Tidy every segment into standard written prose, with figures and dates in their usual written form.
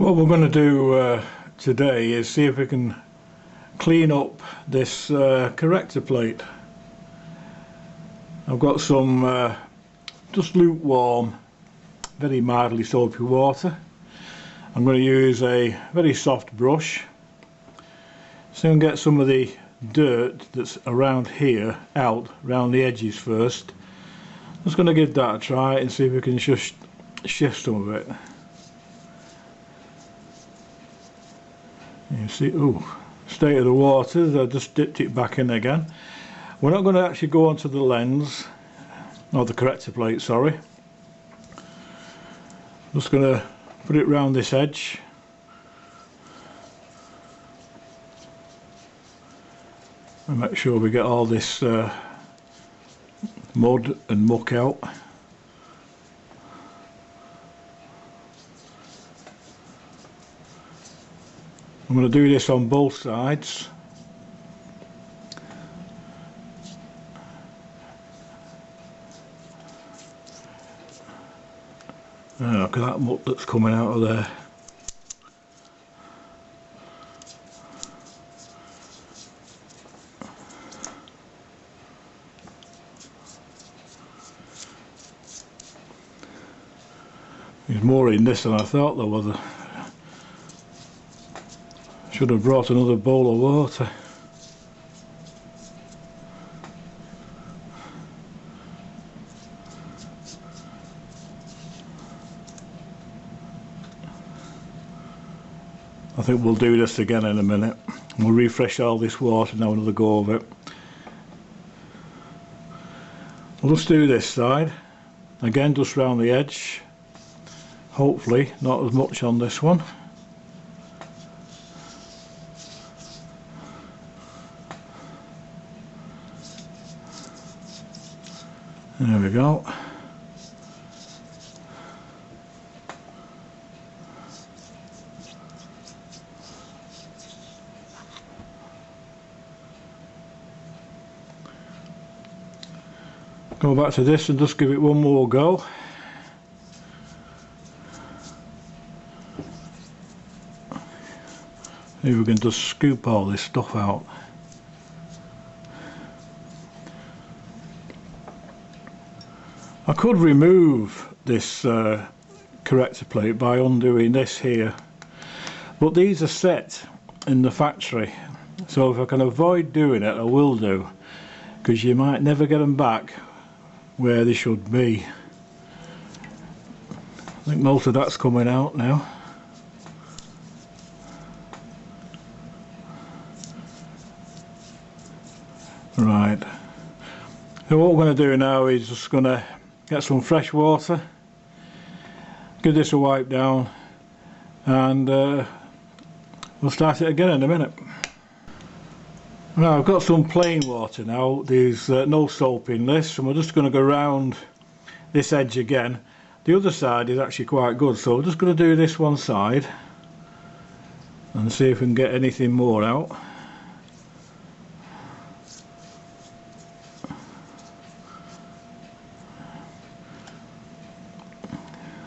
What we're going to do today is see if we can clean up this corrector plate. I've got some just lukewarm, very mildly soapy water. I'm going to use a very soft brush so I can get some of the dirt that's around here out, around the edges first. Just going to give that a try and see if we can just shift some of it. You see, ooh, state of the water, I just dipped it back in again. We're not going to actually go onto the lens, or the corrector plate, sorry. Just going to put it round this edge. And make sure we get all this mud and muck out. I'm going to do this on both sides. Oh, look at that muck that's coming out of there. There's more in this than I thought there was. Should have brought another bowl of water. I think we'll do this again in a minute. We'll refresh all this water and have another go of it. We'll just do this side. Again, just round the edge. Hopefully not as much on this one. There we go. Go back to this and just give it one more go. Maybe we can just scoop all this stuff out. I could remove this corrector plate by undoing this here, but these are set in the factory, so if I can avoid doing it I will do, because you might never get them back where they should be. I think most of that's coming out now. Right, so what we're going to do now is just going to get some fresh water, give this a wipe down, and we'll start it again in a minute. Now I've got some plain water now, there's no soap in this, and we're just going to go around this edge again. The other side is actually quite good, so we're just going to do this one side and see if we can get anything more out.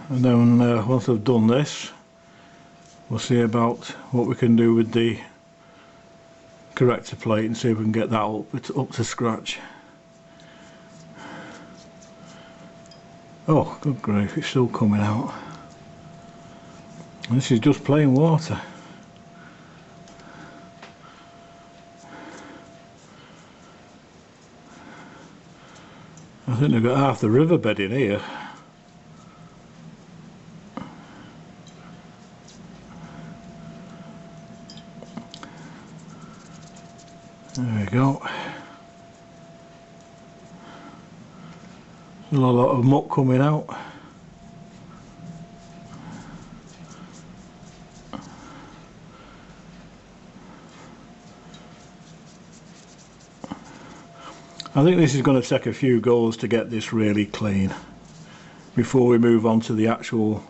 And then once I've done this, we'll see about what we can do with the corrector plate and see if we can get that up to scratch. Oh, good grief, it's still coming out. And this is just plain water. I think they've got half the riverbed in here. There we go. There's a lot of muck coming out. I think this is going to take a few goes to get this really clean before we move on to the actual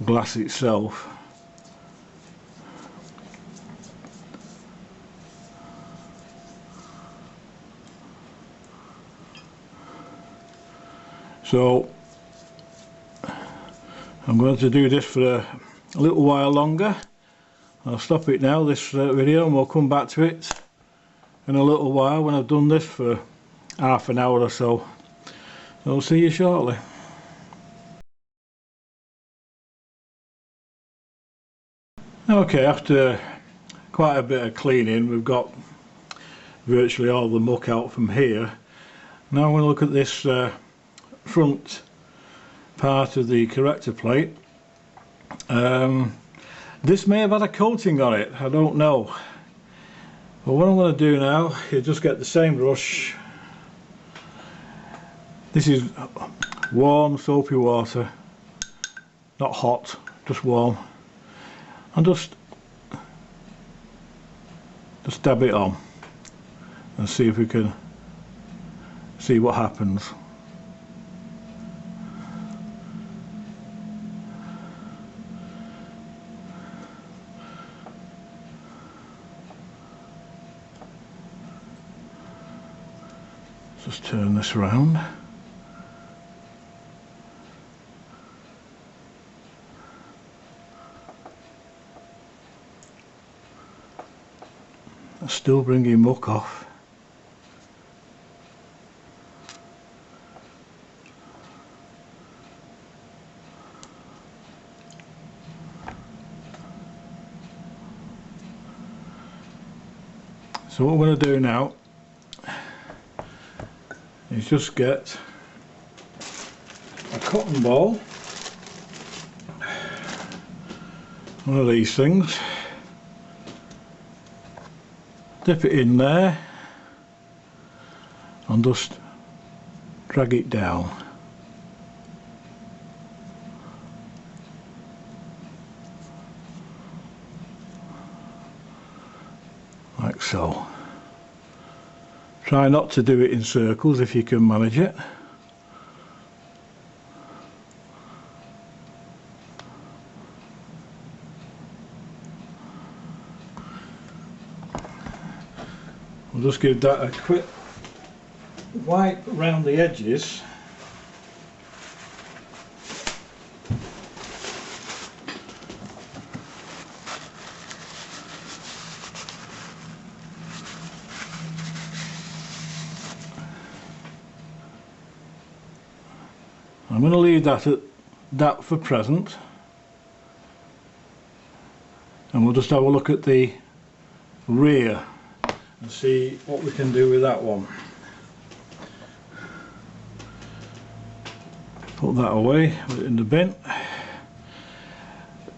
glass itself. So I'm going to do this for a little while longer. I'll stop it now, this video, and we'll come back to it in a little while when I've done this for half an hour or so. So I'll see you shortly. Okay, after quite a bit of cleaning, we've got virtually all the muck out from here. Now I'm going to look at this front part of the corrector plate. This may have had a coating on it, I don't know. But what I'm going to do now is just get the same brush. This is warm soapy water, not hot, just warm, and just dab it on and see if we can see what happens. Just turn this around. Still bringing muck off. So what we're going to do now is just get a cotton ball, one of these things, dip it in there and just drag it down. Like so. Try not to do it in circles if you can manage it. We'll just give that a quick wipe around the edges. I'm going to leave that at that for present, and we'll just have a look at the rear and see what we can do with that one. Put that away, put it in the bin.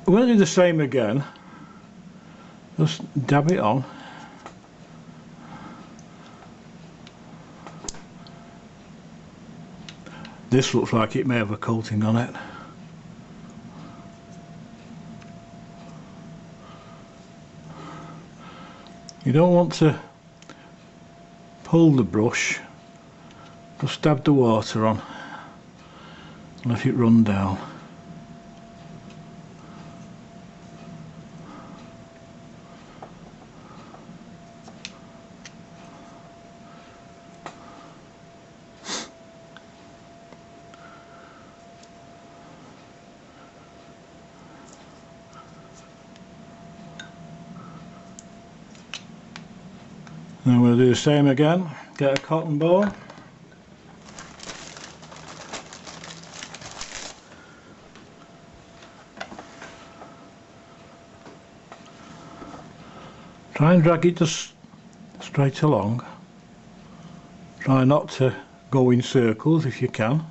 We're going to do the same again, just dab it on. This looks like it may have a coating on it. You don't want to pull the brush, just dab the water on and let it run down. And we'll do the same again, get a cotton ball. Try and drag it just straight along. Try not to go in circles if you can.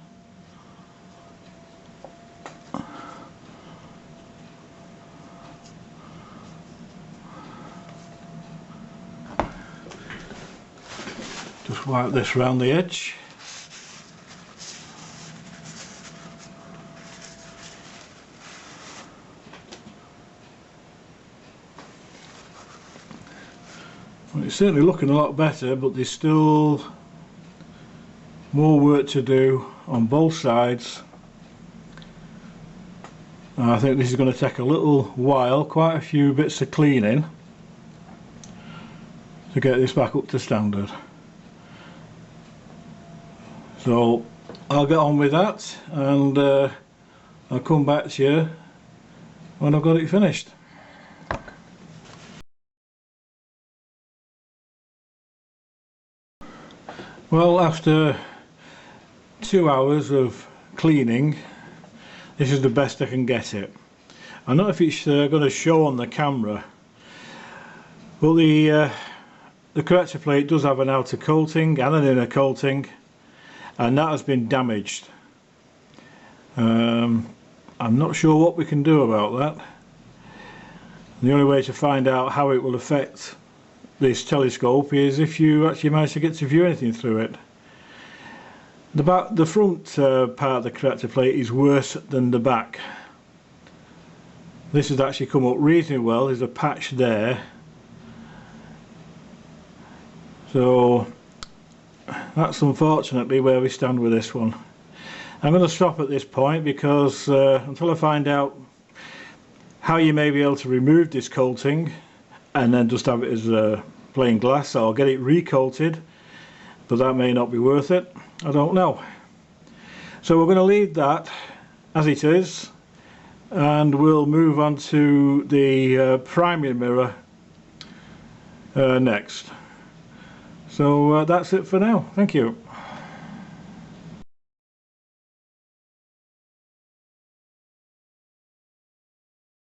Just wipe this around the edge. Well, it's certainly looking a lot better, but there's still more work to do on both sides. And I think this is going to take a little while, quite a few bits of cleaning to get this back up to standard. So I'll get on with that, and I'll come back to you when I've got it finished. Well, after 2 hours of cleaning, this is the best I can get it. I don't know if it's going to show on the camera, but the corrector plate does have an outer coating and an inner coating, and that has been damaged. I'm not sure what we can do about that. The only way to find out how it will affect this telescope is if you actually manage to get to view anything through it. The front part of the corrector plate is worse than the back. This has actually come up reasonably well. There's a patch there, so that's unfortunately where we stand with this one. I'm going to stop at this point because until I find out how you may be able to remove this coating and then just have it as plain glass, or get it recoated, but that may not be worth it. I don't know. So we're going to leave that as it is, and we'll move on to the primary mirror next. So that's it for now. Thank you.